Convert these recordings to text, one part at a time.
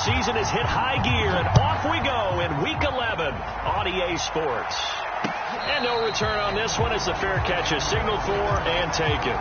season has hit high gear, and off we go in Week 11 on EA Sports. And no return on this one as the fair catch is signaled for and taken.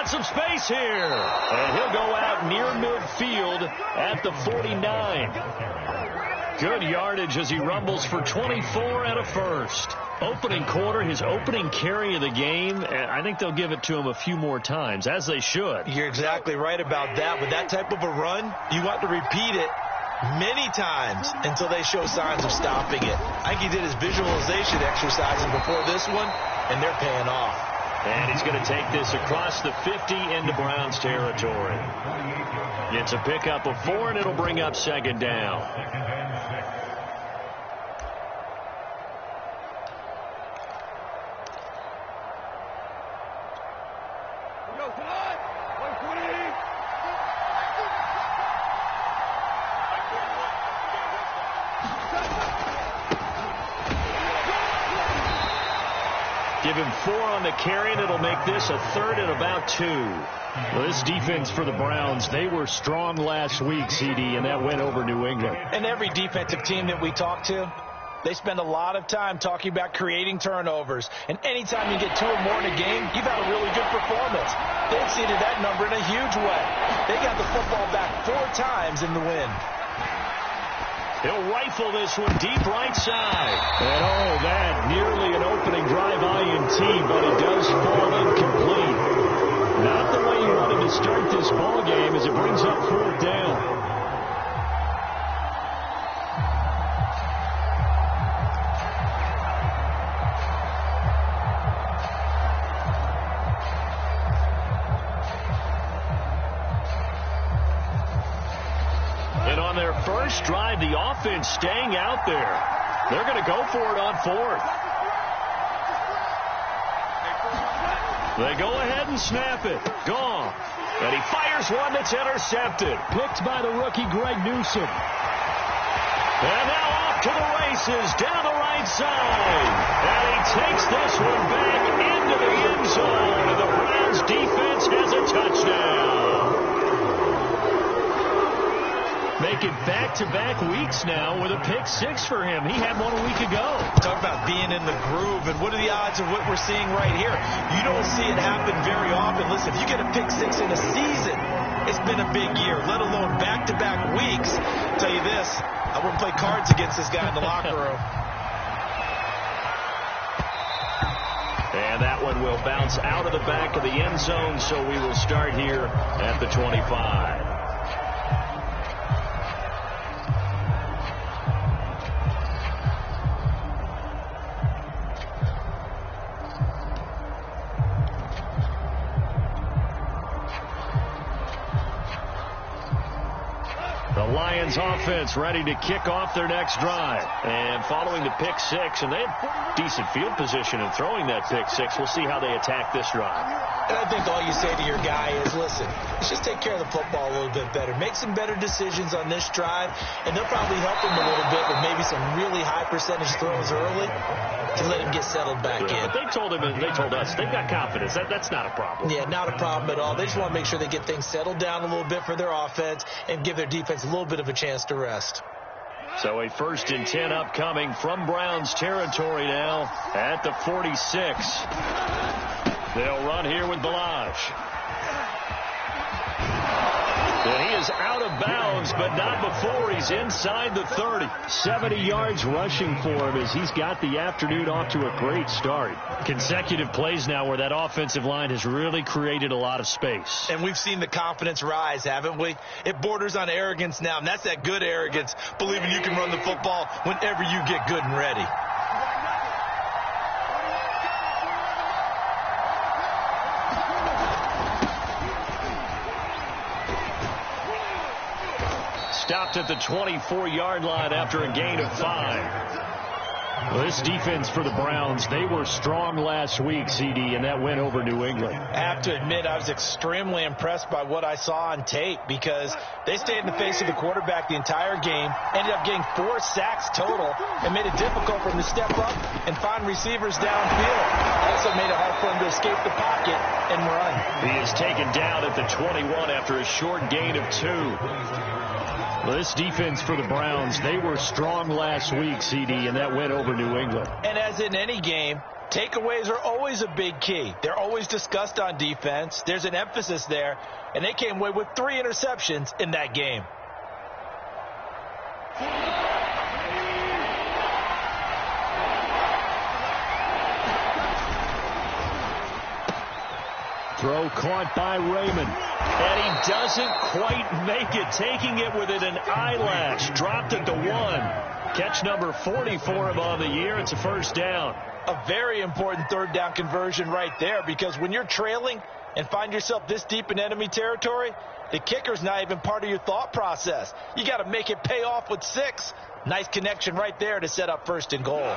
Some space here, and he'll go out near midfield at the 49. Good yardage as he rumbles for 24 and a first. Opening quarter, his opening carry of the game, and I think they'll give it to him a few more times, as they should. You're exactly right about that. With that type of a run, you want to repeat it many times until they show signs of stopping it. I think he did his visualization exercises before this one, and they're paying off. And he's going to take this across the 50 into Browns territory. It's a pickup of 4, and it'll bring up second down. Give him 4 on the carry, and it'll make this a 3rd and about 2. Well, this defense for the Browns, they were strong last week, CD, and that went over New England. And every defensive team that we talk to, they spend a lot of time talking about creating turnovers. And anytime you get 2 or more in a game, you've had a really good performance. They exceeded that number in a huge way. They got the football back 4 times in the win. He'll rifle this one deep right side. And oh, that nearly an opening drive INT, but it does fall incomplete. Not the way you wanted to start this ball game as it brings up 4th down. First drive, the offense staying out there. They're going to go for it on 4th. They go ahead and snap it. Gone. And he fires one that's intercepted. Picked by the rookie Greg Newsome. And now off to the races down the right side. And he takes this one back into the end zone. And the Browns defense has a touchdown. Making back-to-back weeks now with a pick-6 for him. He had one a week ago. Talk about being in the groove, and what are the odds of what we're seeing right here? You don't see it happen very often. Listen, if you get a pick-6 in a season, it's been a big year, let alone back-to-back weeks. I'll tell you this, I wouldn't play cards against this guy in the locker room. And that one will bounce out of the back of the end zone, so we will start here at the 25. Lions offense ready to kick off their next drive. And following the pick-6, and they have decent field position in throwing that pick-6. We'll see how they attack this drive. And I think all you say to your guy is, listen, let's just take care of the football a little bit better. Make some better decisions on this drive, and they'll probably help him a little bit with maybe some really high percentage throws early to let him get settled back in. But they told him, and they told us, they've got confidence. That's not a problem. Yeah, not a problem at all. They just want to make sure they get things settled down a little bit for their offense and give their defense a little bit of a chance to rest. So a 1st and 10 upcoming from Browns territory now at the 46. They'll run here with Balaj. And he is out of bounds, but not before he's inside the 30. 70 yards rushing for him as he's got the afternoon off to a great start. Consecutive plays now where that offensive line has really created a lot of space. And we've seen the confidence rise, haven't we? It borders on arrogance now, and that's that good arrogance, believing you can run the football whenever you get good and ready. Stop stopped at the 24-yard line after a gain of 5. Well, this defense for the Browns, they were strong last week, CD, and that went over New England. I have to admit, I was extremely impressed by what I saw on tape because they stayed in the face of the quarterback the entire game, ended up getting 4 sacks total, and made it difficult for him to step up and find receivers downfield. Also made it hard for him to escape the pocket and run. He is taken down at the 21 after a short gain of 2. Well, this defense for the Browns, they were strong last week, CD, and that went over New England. And as in any game, takeaways are always a big key. They're always discussed on defense. There's an emphasis there, and they came away with 3 interceptions in that game. Throw caught by Raymond. And he doesn't quite make it, taking it within an eyelash. Dropped at the 1. Catch number 40 for him on the year. It's a first down. A very important third down conversion right there, because when you're trailing and find yourself this deep in enemy territory, the kicker's not even part of your thought process. You got to make it pay off with 6. Nice connection right there to set up 1st and goal.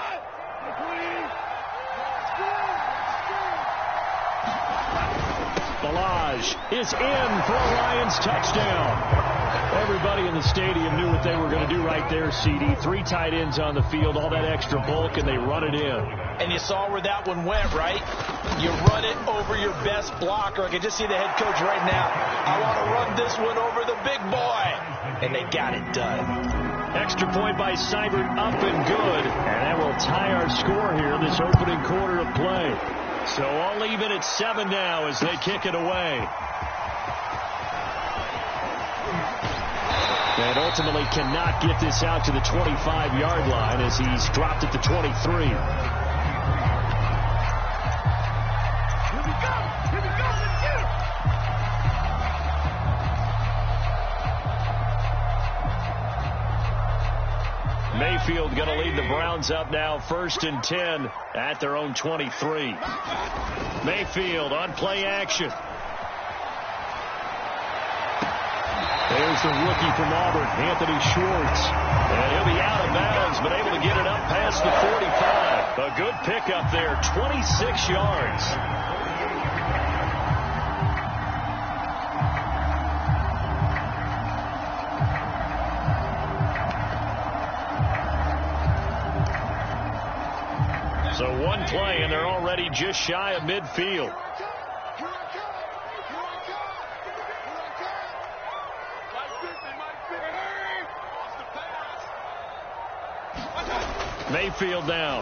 Balaj is in for a Lions touchdown. Everybody in the stadium knew what they were going to do right there, CD. 3 tight ends on the field, all that extra bulk, and they run it in. And you saw where that one went, right? You run it over your best blocker. I can just see the head coach right now. I want to run this one over the big boy. And they got it done. Extra point by Seibert, up and good. And that will tie our score here, this opening quarter of play. So all even at 7 now as they kick it away. And ultimately cannot get this out to the 25-yard line as he's dropped at the 23. Mayfield going to lead the Browns up now, 1st and 10 at their own 23. Mayfield on play action. There's the rookie from Auburn, Anthony Schwartz. And he'll be out of bounds, but able to get it up past the 45. A good pickup there, 26 yards. So one play, and they're already just shy of midfield. Mayfield now.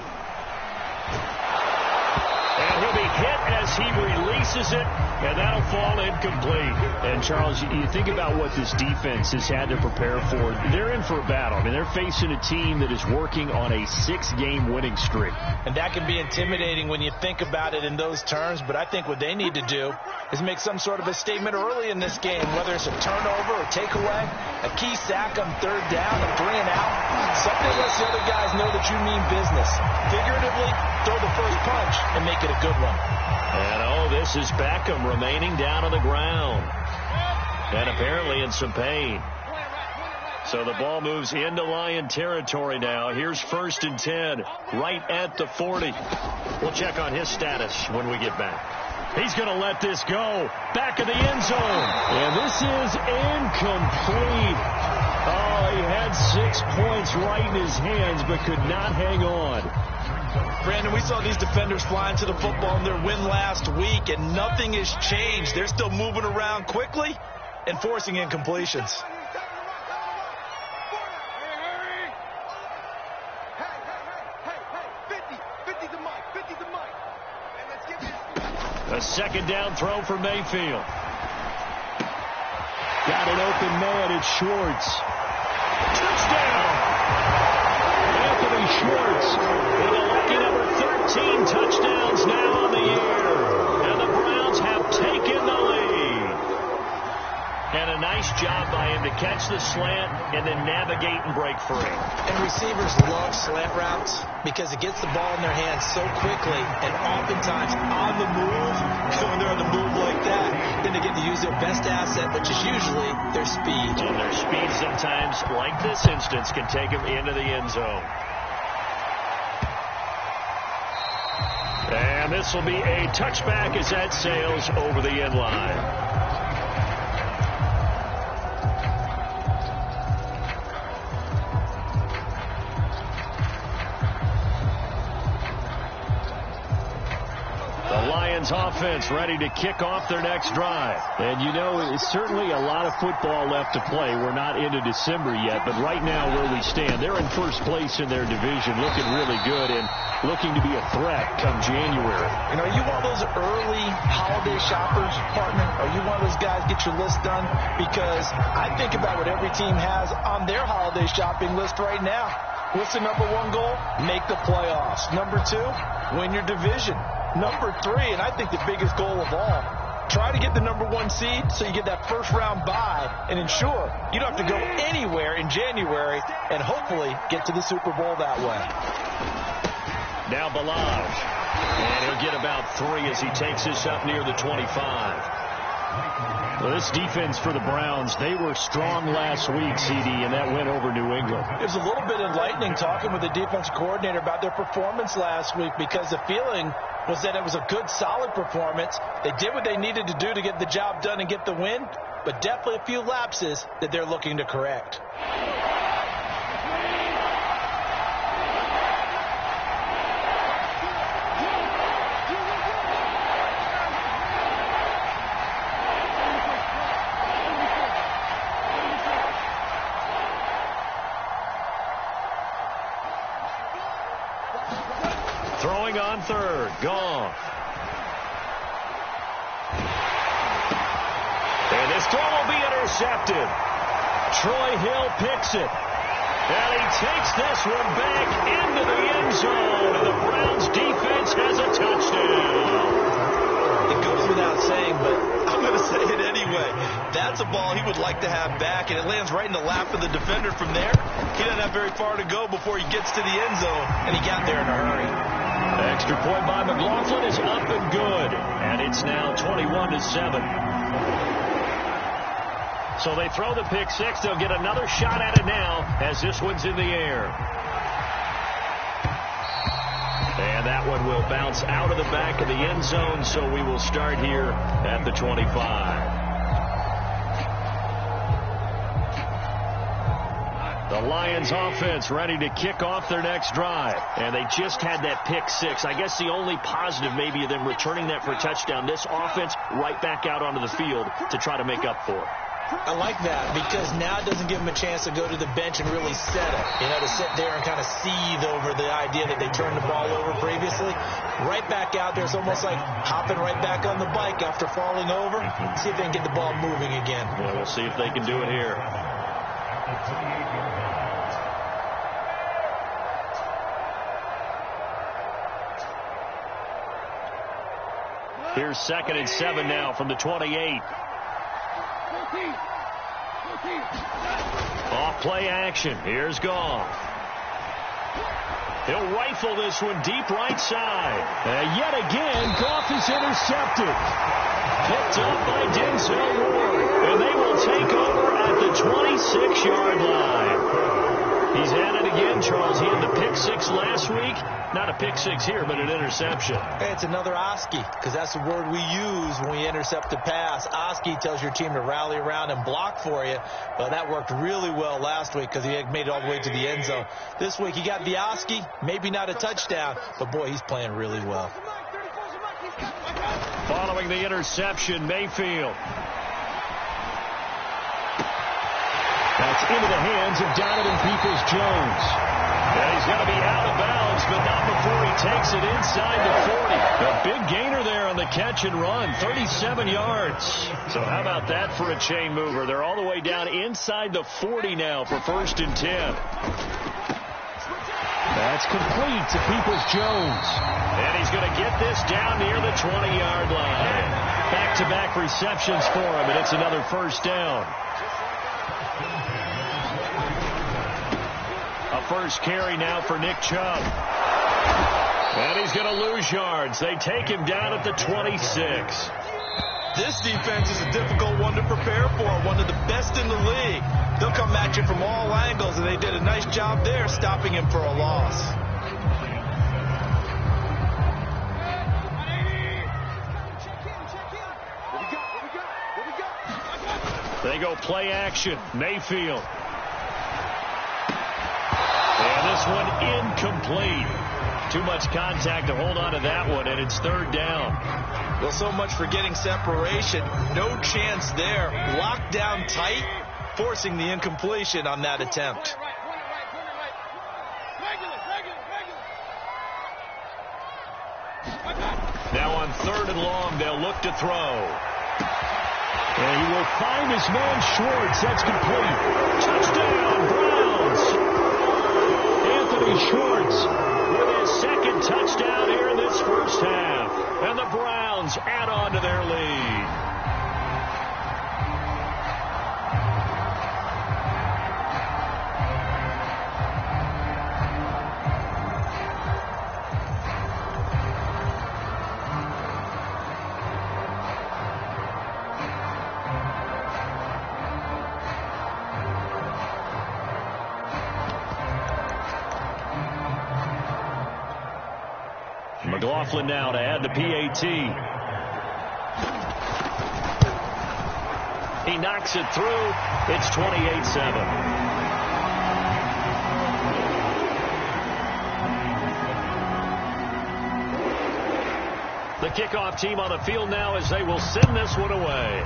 And he'll be hit as he releases it, and that'll fall incomplete. And, Charles, you think about what this defense has had to prepare for. They're in for a battle. I mean, they're facing a team that is working on a 6-game winning streak. And that can be intimidating when you think about it in those terms, but I think what they need to do is make some sort of a statement early in this game, whether it's a turnover or takeaway, a key sack on 3rd down, a 3 and out. Something lets the other guys know that you mean business. Figuratively, throw the first punch and make it a good one. And, this is Beckham remaining down on the ground. And apparently in some pain. So the ball moves into Lion territory now. Here's 1st and 10, right at the 40. We'll check on his status when we get back. He's going to let this go. Back of the end zone. And this is incomplete. Oh, he had 6 points right in his hands, but could not hang on. Brandon, we saw these defenders flying to the football in their win last week, and nothing has changed. They're still moving around quickly and forcing incompletions. A 2nd down throw for Mayfield. Got an open man. It's Schwartz. Touchdown! Anthony Schwartz with a lucky number 13 touchdowns now on the year. And the Browns have taken the lead. And a nice job by him to catch the slant and then navigate and break free. And receivers love slant routes because it gets the ball in their hands so quickly and oftentimes on the move. When they're on the move like that, then they get to use their best asset, which is usually their speed. And their speed sometimes, like this instance, can take them into the end zone. And this will be a touchback as that sails over the end line. Offense ready to kick off their next drive. And you know, it's certainly a lot of football left to play. We're not into December yet, but right now where we stand, they're in first place in their division, looking really good and looking to be a threat come January. And are you one of those early holiday shoppers, partner? Are you one of those guys get your list done? Because I think about what every team has on their holiday shopping list right now. What's the number one goal? Make the playoffs. Number two, win your division. Number three, and I think the biggest goal of all, try to get the number one seed so you get that first round bye and ensure you don't have to go anywhere in January and hopefully get to the Super Bowl that way. Now Balaj, and he'll get about 3 as he takes this up near the 25. Well, this defense for the Browns, they were strong last week, CD, and that went over New England. It was a little bit enlightening talking with the defense coordinator about their performance last week because the feeling was that it was a good, solid performance. They did what they needed to do to get the job done and get the win, but definitely a few lapses that they're looking to correct. Throwing on third. Goff. And this throw will be intercepted. Troy Hill picks it. And he takes this one back into the end zone. And the Browns defense has a touchdown. It goes without saying, but I'm going to say it anyway. That's a ball he would like to have back, and it lands right in the lap of the defender from there. He doesn't have very far to go before he gets to the end zone, and he got there in a hurry. Extra point by McLaughlin is up and good. And it's now 21-7. So they throw the pick six. They'll get another shot at it now as this one's in the air. And that one will bounce out of the back of the end zone, so we will start here at the 25. The Lions offense ready to kick off their next drive. And they just had that pick six. I guess the only positive maybe of them returning that for a touchdown. This offense right back out onto the field to try to make up for it. I like that because now it doesn't give them a chance to go to the bench and really set it. You know, to sit there and kind of seethe over the idea that they turned the ball over previously. Right back out there. It's almost like hopping right back on the bike after falling over. See if they can get the ball moving again. Yeah, we'll see if they can do it here. Here's 2nd and 7 now from the 28. Off play action. Here's Goff. He'll rifle this one deep right side. Yet again, Goff is intercepted. Picked up by Denzel Ward. And they will take over at the 26-yard line. He's had it again, Charles. He had the pick six last week. Not a pick six here, but an interception. Hey, it's another Oski, because that's the word we use when we intercept a pass. Oski tells your team to rally around and block for you. But that worked really well last week because he had made it all the way to the end zone. This week he got the Oski, maybe not a touchdown, but boy, he's playing really well. Following the interception, Mayfield. That's into the hands of Donovan Peoples-Jones. And he's going to be out of bounds, but not before he takes it inside the 40. A big gainer there on the catch and run, 37 yards. So how about that for a chain mover? They're all the way down inside the 40 now for 1st and 10. That It's complete to Peoples-Jones. And he's going to get this down near the 20-yard line. Back-to-back receptions for him, and it's another first down. A first carry now for Nick Chubb. And he's going to lose yards. They take him down at the 26. This defense is a difficult one to prepare for, one of the best in the league. They'll come at you from all angles, and they did a nice job there stopping him for a loss. They go play action. Mayfield. And this one incomplete. Too much contact to hold on to that one, and it's third down. Well, so much for getting separation. No chance there. Locked down tight, forcing the incompletion on that attempt. Now on third and long, they'll look to throw. And he will find his man Schwartz. That's complete. Touchdown, Browns. Anthony Schwartz with his second touchdown here in this first half. And the Browns add on to their lead. McLaughlin now to add the PAT. He knocks it through. It's 28-7. The kickoff team on the field now as they will send this one away.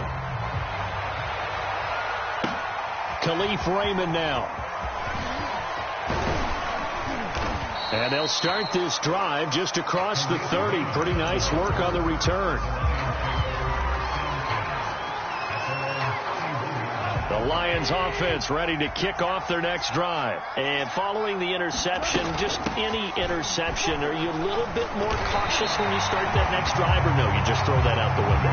Khalif Raymond now. And they'll start this drive just across the 30. Pretty nice work on the return. The Lions offense ready to kick off their next drive. And following the interception, just any interception, are you a little bit more cautious when you start that next drive, or no, you just throw that out the window?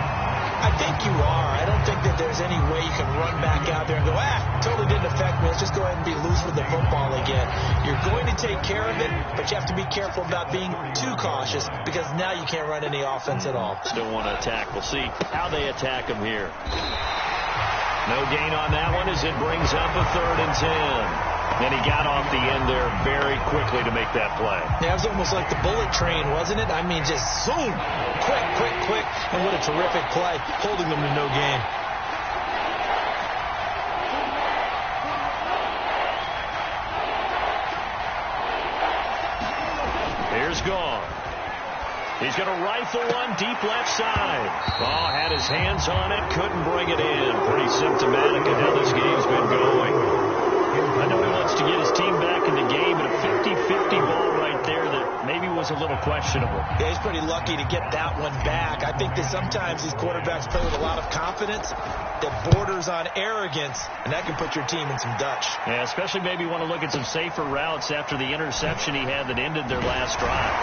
I think you are. I don't think that there's any way you can run back out there and go, totally didn't affect me. Let's just go ahead and be loose with the football again. You're going to take care of it, but you have to be careful about being too cautious because now you can't run any offense at all. Still want to attack. We'll see how they attack him here. No gain on that one as it brings up a 3rd and 10. And he got off the end there very quickly to make that play. Yeah, it was almost like the bullet train, wasn't it? I mean, just zoom. Quick, quick, quick. And what a terrific play, holding them to no gain. Here's Gone. He's going to rifle one deep left side. Oh, had his hands on it, couldn't bring it in. Pretty symptomatic of how this game's been going. I know he wants to get his team back in the game, but a 50-50 ball right there that maybe was a little questionable. Yeah, he's pretty lucky to get that one back. I think that sometimes these quarterbacks play with a lot of confidence that borders on arrogance, and that can put your team in some Dutch. Yeah, especially maybe want to look at some safer routes after the interception he had that ended their last drive.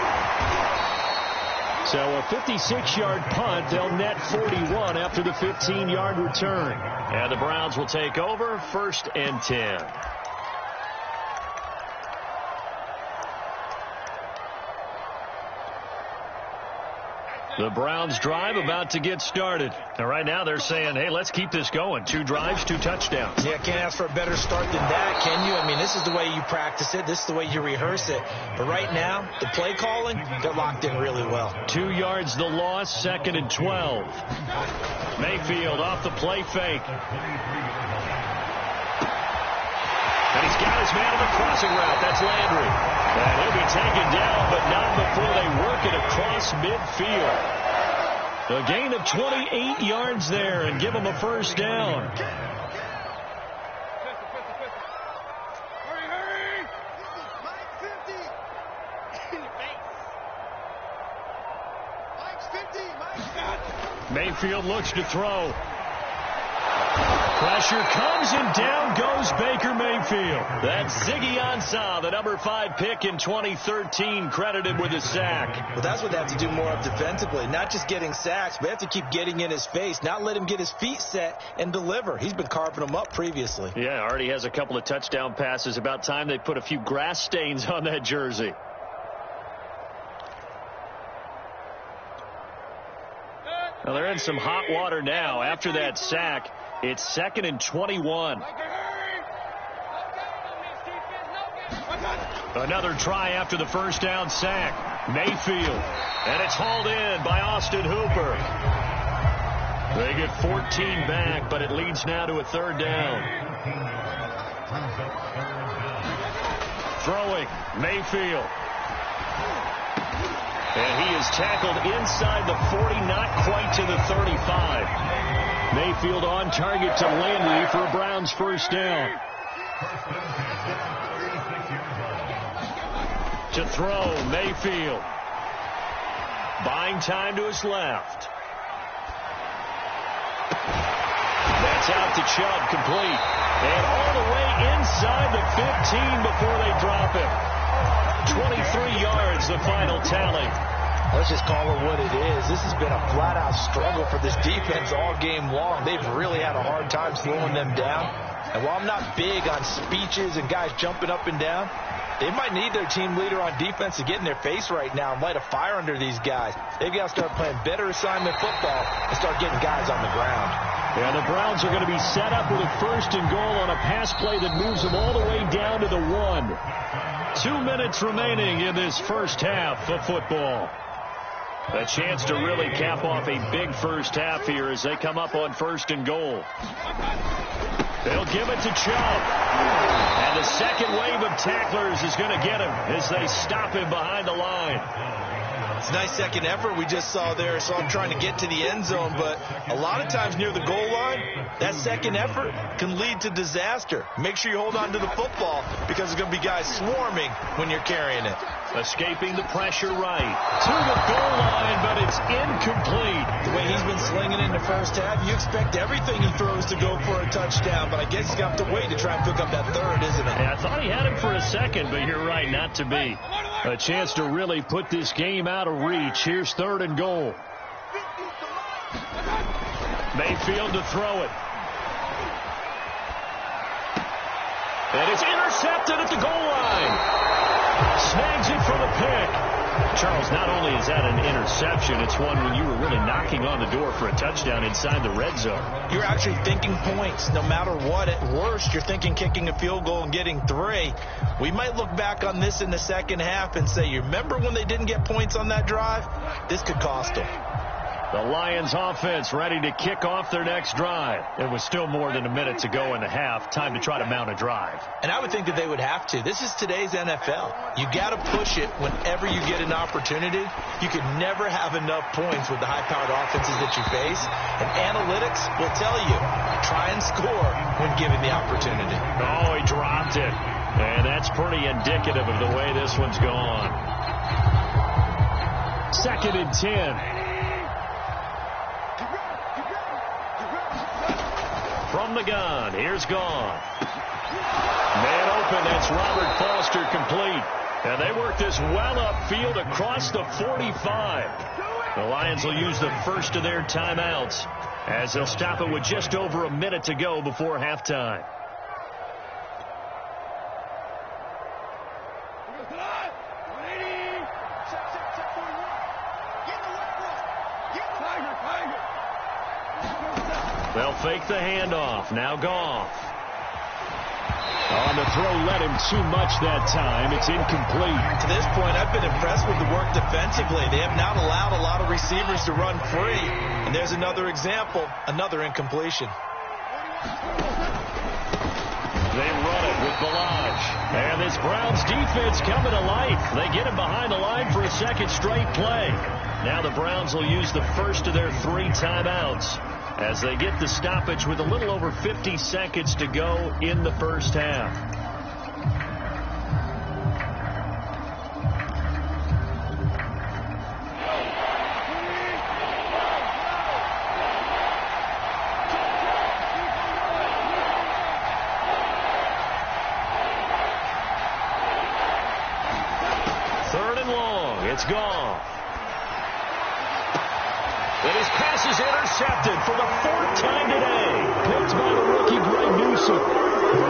So a 56-yard punt. They'll net 41 after the 15-yard return. And the Browns will take over 1st and 10. The Browns drive about to get started. And right now they're saying, hey, let's keep this going. 2 drives, 2 touchdowns. Yeah, can't ask for a better start than that, can you? I mean, this is the way you practice it. This is the way you rehearse it. But right now, the play calling, they're locked in really well. 2 yards the loss, 2nd and 12. Mayfield off the play fake. And he's got his man on the crossing route. That's Landry. And he'll be taken down, but not before they work it across midfield. A gain of 28 yards there and give him a first down. Mayfield looks to throw. Pressure comes, and down goes Baker Mayfield. That's Ziggy Ansah, the number 5 pick in 2013, credited with a sack. Well, that's what they have to do more of defensively. Not just getting sacks, but they have to keep getting in his face, not let him get his feet set and deliver. He's been carving them up previously. Yeah, already has a couple of touchdown passes. About time they put a few grass stains on that jersey. Well, they're in some hot water now. After that sack, it's 2nd and 21. Another try after the first down sack. Mayfield. And it's hauled in by Austin Hooper. They get 14 back, but it leads now to a 3rd down. Throwing. Mayfield. And he is tackled inside the 40, not quite to the 35. Mayfield on target to Landry for a Browns first down. To throw, Mayfield. Buying time to his left. That's out to Chubb, complete. And all the way inside the 15 before they drop him. 23 yards, the final tally. Let's just call it what it is. This has been a flat-out struggle for this defense all game long. They've really had a hard time slowing them down. And while I'm not big on speeches and guys jumping up and down, they might need their team leader on defense to get in their face right now and light a fire under these guys. They've got to start playing better assignment football and start getting guys on the ground. Yeah, the Browns are going to be set up with a 1st and goal on a pass play that moves them all the way down to the 1. 2 minutes remaining in this first half of football. A chance to really cap off a big first half here as they come up on 1st and goal. They'll give it to Chubb. And the second wave of tacklers is going to get him as they stop him behind the line. It's a nice second effort we just saw there. So I'm trying to get to the end zone, but a lot of times near the goal line, that second effort can lead to disaster. Make sure you hold on to the football because there's going to be guys swarming when you're carrying it. Escaping the pressure right to the goal line, but it's incomplete. The way he's been slinging in the first half, you expect everything he throws to go for a touchdown, but I guess he's got to wait to try and pick up that 3rd, isn't it? Yeah, I thought he had him for a second, but you're right, not to be. A chance to really put this game out of reach. Here's 3rd and goal. Mayfield to throw it. And it's intercepted at the goal line. Snags it for the pick. Charles, not only is that an interception, it's one when you were really knocking on the door for a touchdown inside the red zone. You're actually thinking points no matter what. At worst, you're thinking kicking a field goal and getting 3. We might look back on this in the second half and say, you remember when they didn't get points on that drive? This could cost them. The Lions offense ready to kick off their next drive. It was still more than a minute to go in the half. Time to try to mount a drive. And I would think that they would have to. This is today's NFL. You got to push it whenever you get an opportunity. You can never have enough points with the high-powered offenses that you face. And analytics will tell you, try and score when given the opportunity. Oh, he dropped it. And that's pretty indicative of the way this one's gone. 2nd and 10. From the gun, here's Gone. Man open, that's Robert Foster, complete. And they work this well upfield across the 45. The Lions will use the first of their timeouts as they'll stop it with just over a minute to go before halftime. They'll fake the handoff. Now Goff. On the throw, led him too much that time. It's incomplete. To this point, I've been impressed with the work defensively. They have not allowed a lot of receivers to run free. And there's another example, another incompletion. They run it with Balaj. And this Browns defense coming to life. They get him behind the line for a second straight play. Now the Browns will use the first of their 3 timeouts as they get the stoppage with a little over 50 seconds to go in the first half. long. It's gone. And his pass is intercepted for the 4th time today. Picked by the rookie Greg Newsome.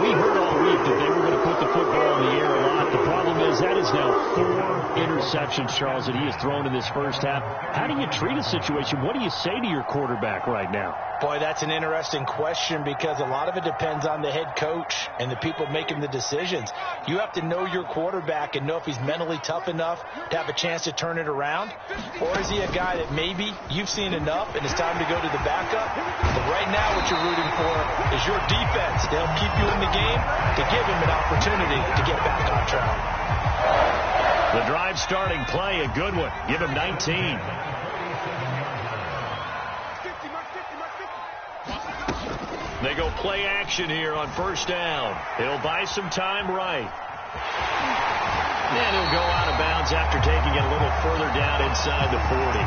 We heard all week that they were going to put the football in the air a lot. The problem is that is now 4 interceptions, Charles, that he has thrown in this first half. How do you treat a situation? What do you say to your quarterback right now? Boy, that's an interesting question because a lot of it depends on the head coach and the people making the decisions. You have to know your quarterback and know if he's mentally tough enough to have a chance to turn it around. Or is he a guy that maybe you've seen enough and it's time to go to the backup? But right now what you're rooting for is your defense to help keep you in the game, to give him an opportunity to get back on track. The drive starting play, a good one. Give him 19. They go play action here on first down. He'll buy some time right. And he'll go out of bounds after taking it a little further down inside the 40.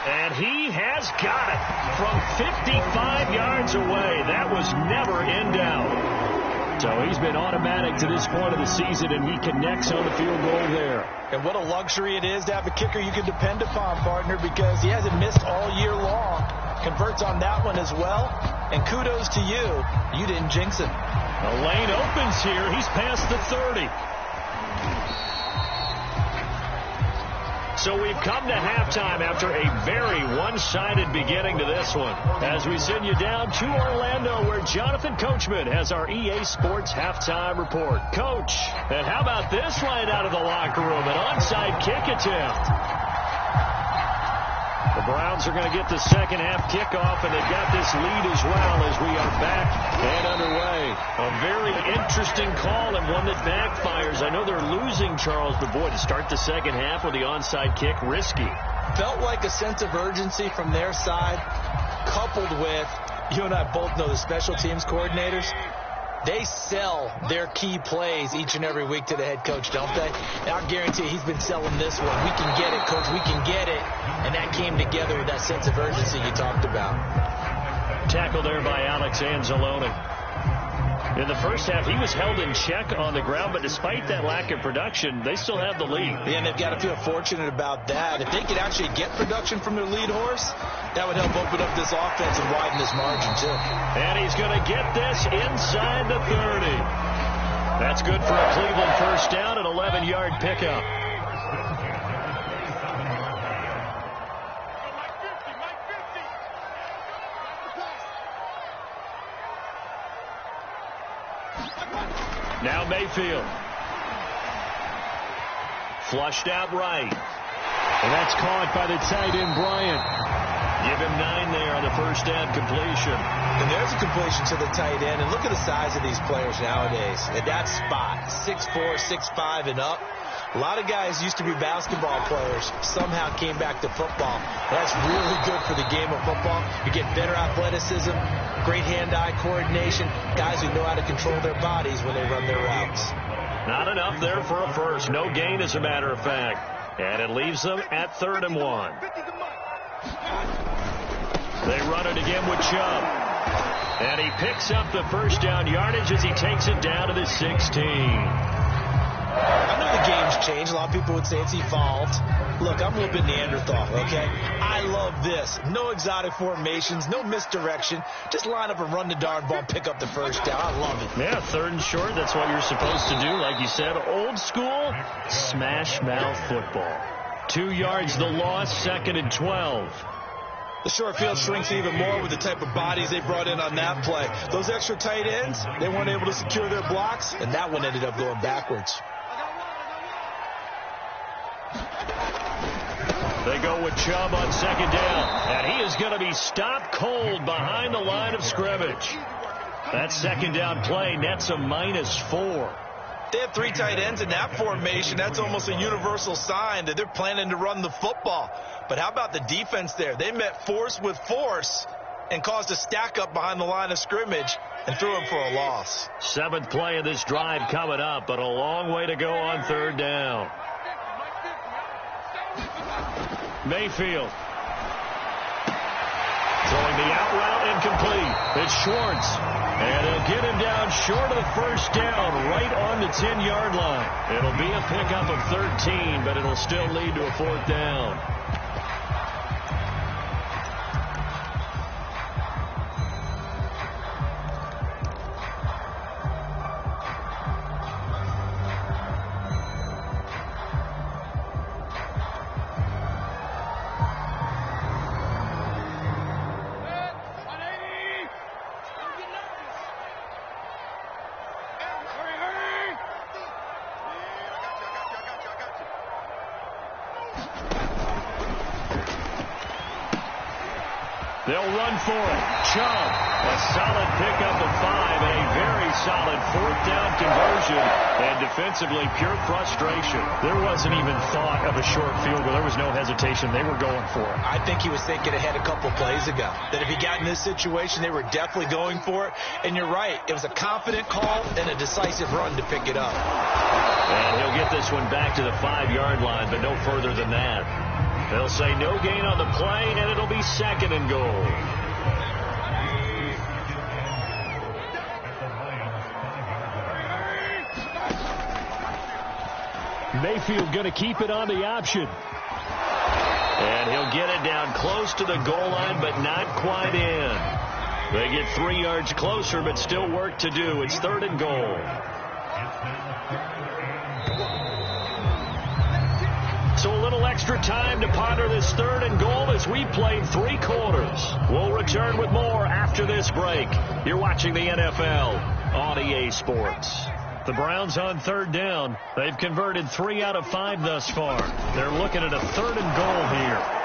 And he has got it from 55 yards away. That was never in doubt. So he's been automatic to this point of the season, and he connects on the field goal there. And what a luxury it is to have a kicker you can depend upon, partner, because he hasn't missed all year long. Converts on that one as well. And kudos to you. You didn't jinx it. The lane opens here. He's past the 30. So we've come to halftime after a very one-sided beginning to this one. As we send you down to Orlando, where Jonathan Coachman has our EA Sports halftime report. Coach, and how about this right out of the locker room? An onside kick attempt. The Browns are going to get the second half kickoff, and they've got this lead as well as we are back and underway. A very interesting call and one that backfires. I know they're losing, Charles, but boy, to start the second half with the onside kick, risky. Felt like a sense of urgency from their side, coupled with, you and I both know the special teams coordinators. They sell their key plays each and every week to the head coach, don't they? And I guarantee he's been selling this one. We can get it, coach. We can get it. And that came together with that sense of urgency you talked about. Tackle there by Alex Anzalone. In the first half, he was held in check on the ground, but despite that lack of production, they still have the lead. Yeah, and they've got to feel fortunate about that. If they could actually get production from their lead horse, that would help open up this offense and widen this margin, too. And he's going to get this inside the 30. That's good for a Cleveland first down, an 11-yard pickup. Now Mayfield. Flushed out right. And that's caught by the tight end, Bryant. Give him 9 there on the first down completion. And there's a completion to the tight end. And look at the size of these players nowadays. At that spot, 6'4", 6'5", and up. A lot of guys used to be basketball players, somehow came back to football. That's really good for the game of football. You get better athleticism, great hand-eye coordination, guys who know how to control their bodies when they run their routes. Not enough there for a first. No gain, as a matter of fact. And it leaves them at 3rd and 1. They run it again with Chubb. And he picks up the first down yardage as he takes it down to the 16. I know the game's changed. A lot of people would say it's evolved. Look, I'm a little bit Neanderthal, okay? I love this. No exotic formations, no misdirection. Just line up and run the darn ball and pick up the first down. I love it. Yeah, 3rd and short. That's what you're supposed to do. Like you said, old school, smash mouth football. 2 yards the loss, 2nd and 12. The short field shrinks even more with the type of bodies they brought in on that play. Those extra tight ends, they weren't able to secure their blocks, and that one ended up going backwards. They go with Chubb on 2nd down, and he is going to be stopped cold behind the line of scrimmage. That 2nd down play nets a -4. They have 3 tight ends in that formation. That's almost a universal sign that they're planning to run the football. But how about the defense there? They met force with force and caused a stack up behind the line of scrimmage and threw him for a loss. 7th play of this drive coming up, but a long way to go on 3rd down. Mayfield. Throwing the out route incomplete. It's Schwartz. And he'll get him down short of the first down, right on the 10-yard line. It'll be a pickup of 13, but it'll still lead to a 4th down. They'll run for it. Chubb, a solid pickup of 5 and a very solid 4th down conversion. And defensively, pure frustration. There wasn't even thought of a short field goal. There was no hesitation. They were going for it. I think he was thinking ahead a couple plays ago. That if he got in this situation, they were definitely going for it. And you're right. It was a confident call and a decisive run to pick it up. And he'll get this one back to the 5-yard line, but no further than that. They'll say no gain on the play, and it'll be 2nd and goal. Mayfield going to keep it on the option. And he'll get it down close to the goal line, but not quite in. They get 3 yards closer, but still work to do. It's 3rd and goal. So a little extra time to ponder this 3rd and goal as we played 3 quarters. We'll return with more after this break. You're watching the NFL on EA Sports. The Browns on 3rd down. They've converted 3 out of 5 thus far. They're looking at a 3rd and goal here.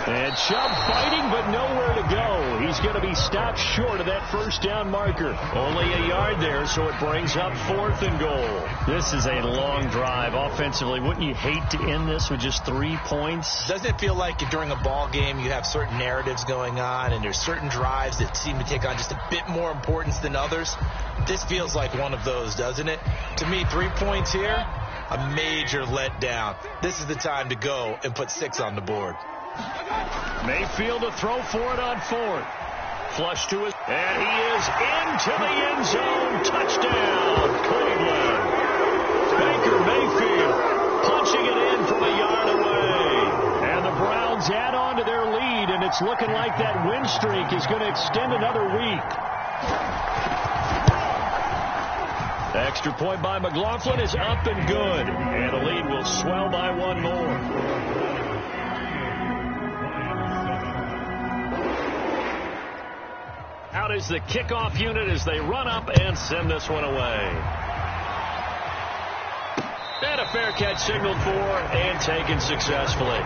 And Chubb fighting, but nowhere to go. He's going to be stopped short of that first down marker. Only a yard there, so it brings up 4th and goal. This is a long drive offensively. Wouldn't you hate to end this with just 3 points? Doesn't it feel like during a ball game you have certain narratives going on and there's certain drives that seem to take on just a bit more importance than others? This feels like one of those, doesn't it? To me, 3 points here, a major letdown. This is the time to go and put 6 on the board. Mayfield to throw for it on 4th. Flush to his, and he is into the end zone. Touchdown, Cleveland. Baker Mayfield punching it in from a yard away. And the Browns add on to their lead, and it's looking like that win streak is going to extend another week. The extra point by McLaughlin is up and good, and the lead will swell by 1 more. Out is the kickoff unit as they run up and send this one away. And a fair catch signaled for and taken successfully.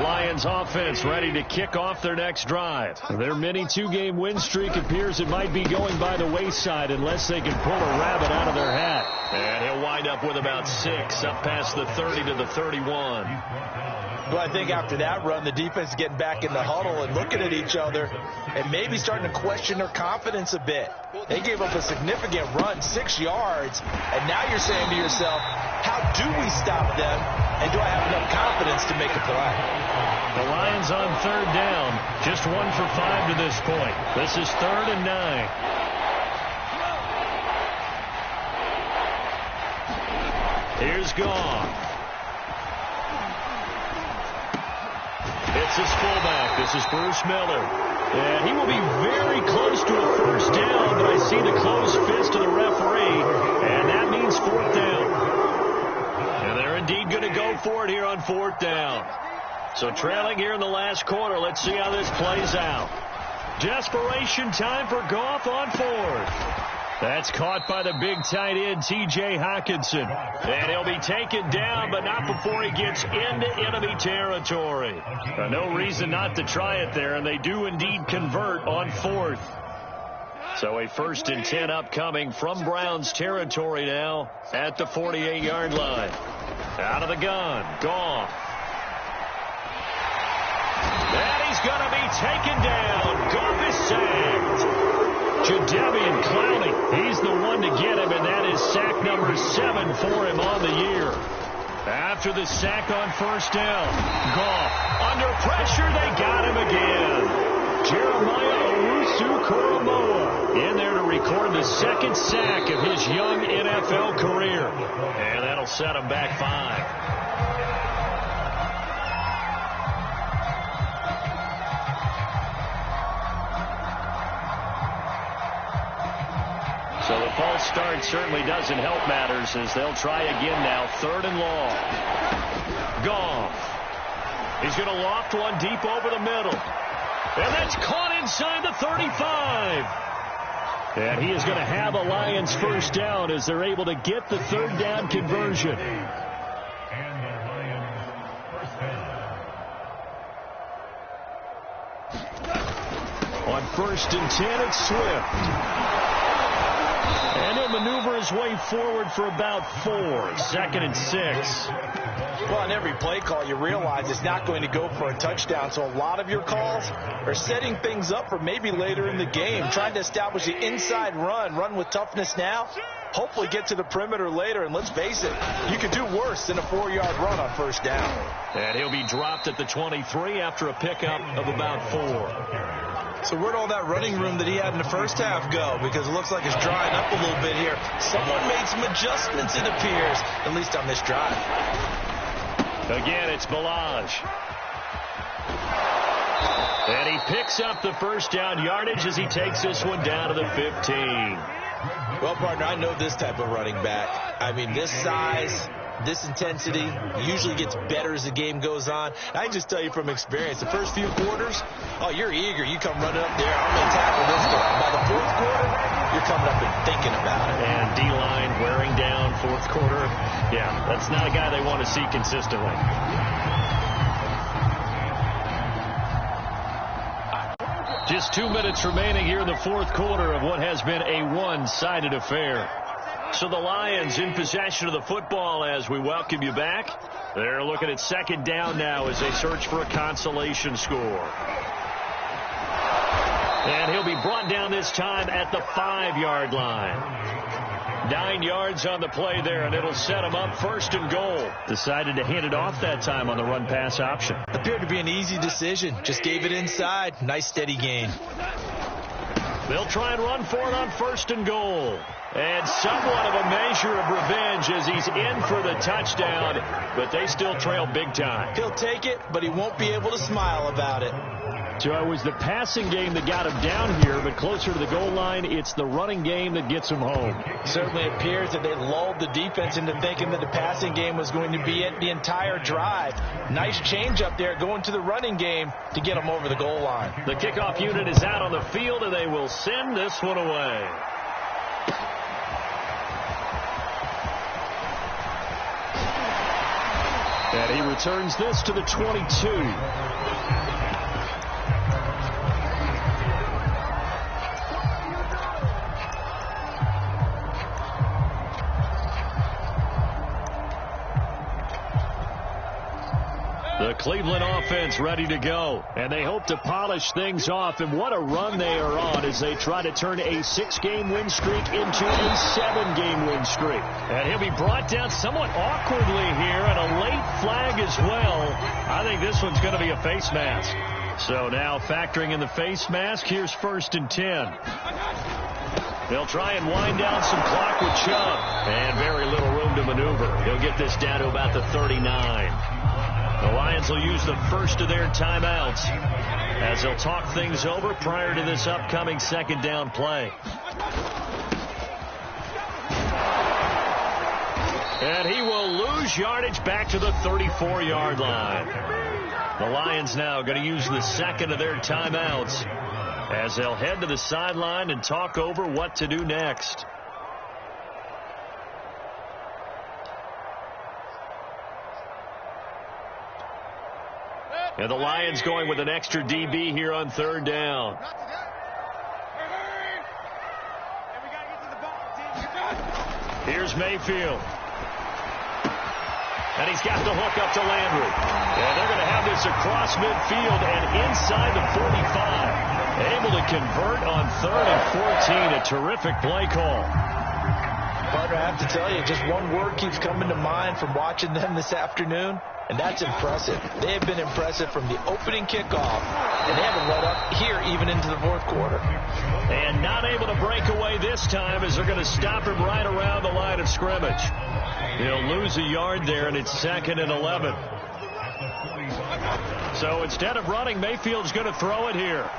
Lions offense ready to kick off their next drive. Their mini 2-game win streak appears it might be going by the wayside unless they can pull a rabbit out of their hat. And he'll wind up with about 6 up past the 30 to the 31. Well, I think after that run, the defense is getting back in the huddle and looking at each other and maybe starting to question their confidence a bit. They gave up a significant run, 6 yards, and now you're saying to yourself, how do we stop them, and do I have enough confidence to make a play? The Lions on 3rd down, just 1 for 5 to this point. This is 3rd and 9. Here's Goff. It's his fullback. This is Bruce Miller. And he will be very close to a first down, but I see the closed fist of the referee, and that means 4th down. And they're indeed going to go for it here on 4th down. So trailing here in the last quarter, let's see how this plays out. Desperation time for Goff on 4th. That's caught by the big tight end, T.J. Hockenson. And he'll be taken down, but not before he gets into enemy territory. No reason not to try it there, and they do indeed convert on 4th. So a 1st and 10 upcoming from Browns territory now at the 48-yard line. Out of the gun, Goff. And he's going to be taken down. Goff number 7 for him on the year. After the sack on first down, Goff under pressure. They got him again. Jeremiah Owusu-Koramoah in there to record the second sack of his young NFL career. And that'll set him back 5. So the false start certainly doesn't help matters as they'll try again now. 3rd and long. Goff. He's going to loft one deep over the middle. And that's caught inside the 35. And he is going to have a Lions first down as they're able to get the 3rd down conversion. On 1st and 10, it's Swift. And he'll maneuver his way forward for about 4. 2nd and 6. Well, on every play call, you realize it's not going to go for a touchdown. So a lot of your calls are setting things up for maybe later in the game, trying to establish the inside run with toughness now, hopefully get to the perimeter later. And let's face it, you could do worse than a 4-yard run on first down. And he'll be dropped at the 23 after a pickup of about 4. So where'd all that running room that he had in the first half go? Because it looks like it's drying up a little bit here. Someone made some adjustments, it appears, at least on this drive. Again, it's Balaj. And he picks up the first down yardage as he takes this one down to the 15. Well, partner, I know this type of running back. I mean, this size, this intensity usually gets better as the game goes on. I can just tell you from experience, the first few quarters, oh, you're eager. You come running up there, I'm going to tackle this guy. By the 4th quarter, you're coming up and thinking about it. And D-line wearing down 4th quarter. Yeah, that's not a guy they want to see consistently. Just 2 minutes remaining here in the 4th quarter of what has been a one-sided affair. So the Lions in possession of the football as we welcome you back. They're looking at 2nd down now as they search for a consolation score. And he'll be brought down this time at the 5-yard line. 9 yards on the play there, and it'll set him up 1st and goal. Decided to hand it off that time on the run-pass option. Appeared to be an easy decision. Just gave it inside. Nice steady gain. They'll try and run for it on 1st and goal. And somewhat of a measure of revenge as he's in for the touchdown, but they still trail big time. He'll take it, but he won't be able to smile about it. So it was the passing game that got him down here, but closer to the goal line, it's the running game that gets him home. Certainly appears that they lulled the defense into thinking that the passing game was going to be it the entire drive. Nice change up there going to the running game to get him over the goal line. The kickoff unit is out on the field, and they will send this one away. And he returns this to the 22. The Cleveland offense ready to go, and they hope to polish things off. And what a run they are on as they try to turn a 6-game win streak into a 7-game win streak. And he'll be brought down somewhat awkwardly here, and a late flag as well. I think this one's going to be a face mask. So now factoring in the face mask, here's 1st and 10. They'll try and wind down some clock with Chubb, and very little room to maneuver. He'll get this down to about the 39. The Lions will use the first of their timeouts as they'll talk things over prior to this upcoming 2nd down play. And he will lose yardage back to the 34-yard line. The Lions now going to use the 2nd of their timeouts as they'll head to the sideline and talk over what to do next. And the Lions going with an extra DB here on 3rd down. Here's Mayfield. And he's got the hook up to Landry. And they're going to have this across midfield and inside the 45. Able to convert on 3rd and 14. A terrific play call. Partner, I have to tell you, just one word keeps coming to mind from watching them this afternoon, and that's impressive. They have been impressive from the opening kickoff, and they haven't let up here even into the fourth quarter. And not able to break away this time as they're going to stop him right around the line of scrimmage. He'll lose a yard there, and it's 2nd and 11. So instead of running, Mayfield's going to throw it here.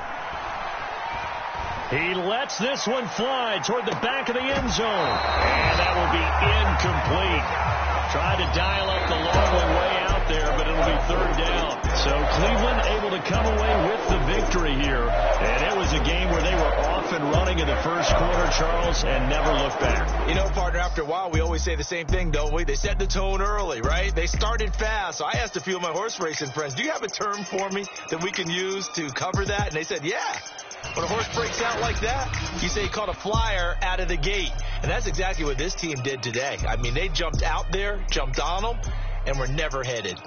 He lets this one fly toward the back of the end zone. And that will be incomplete. Tried to dial up the long one way out there, but it'll be 3rd down. So Cleveland able to come away with the victory here. And it was a game where they were off and running in the first quarter, Charles, and never looked back. You know, partner, after a while, we always say the same thing, don't we? They set the tone early, right? They started fast. So I asked a few of my horse racing friends, do you have a term for me that we can use to cover that? And they said, yeah. When a horse breaks out like that, you say he caught a flyer out of the gate. And that's exactly what this team did today. I mean, they jumped out there, jumped on them, and were never headed.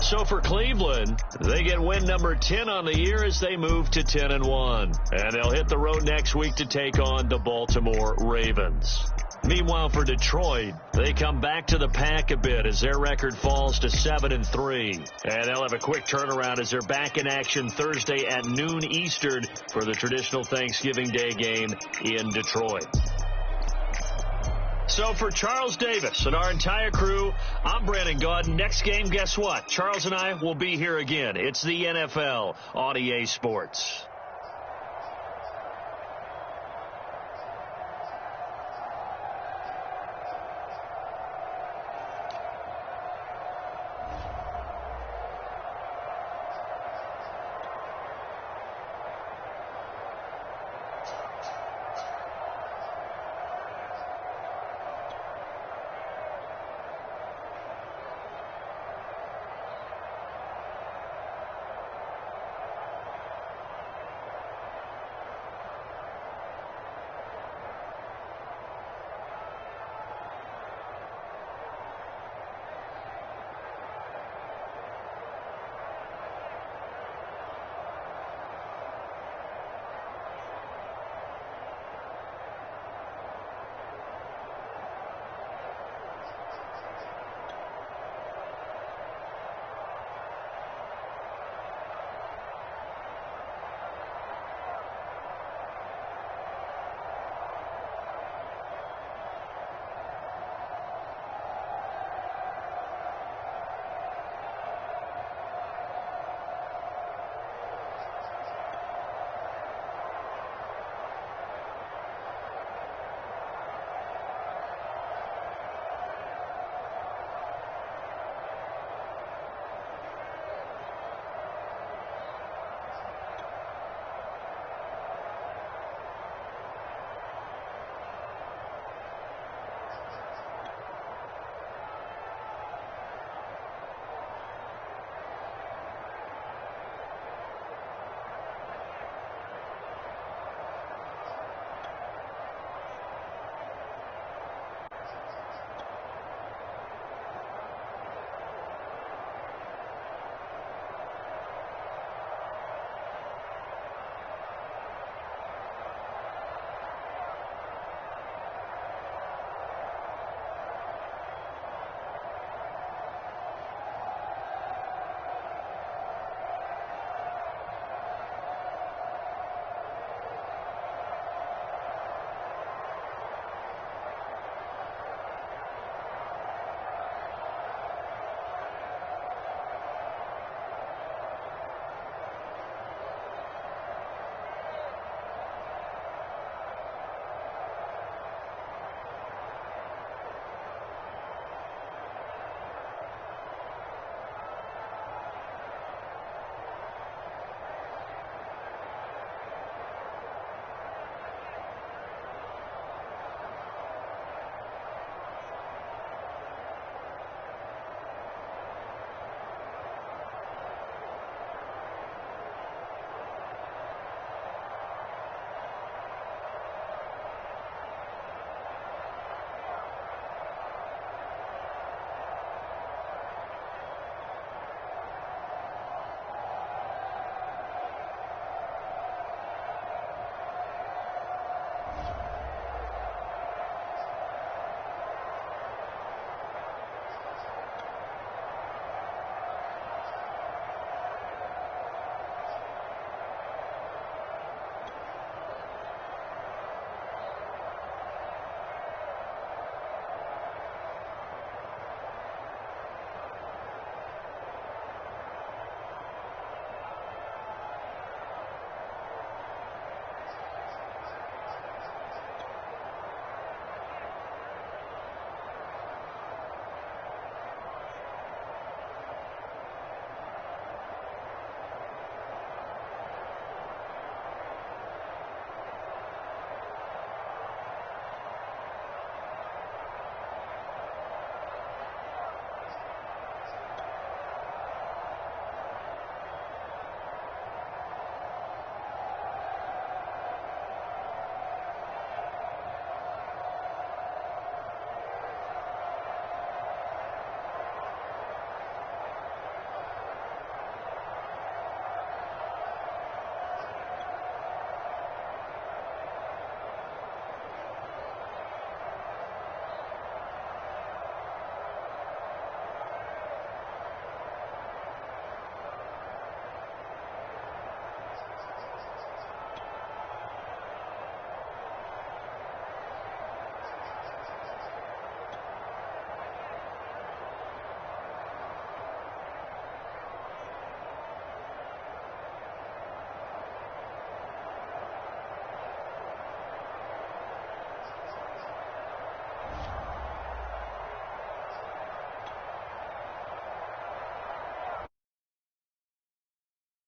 So for Cleveland, they get win number 10 on the year as they move to 10-1. And they'll hit the road next week to take on the Baltimore Ravens. Meanwhile, for Detroit, they come back to the pack a bit as their record falls to 7-3. And they'll have a quick turnaround as they're back in action Thursday at noon Eastern for the traditional Thanksgiving Day game in Detroit. So for Charles Davis and our entire crew, I'm Brandon Gaudin. Next game, guess what? Charles and I will be here again. It's the NFL on EA Sports.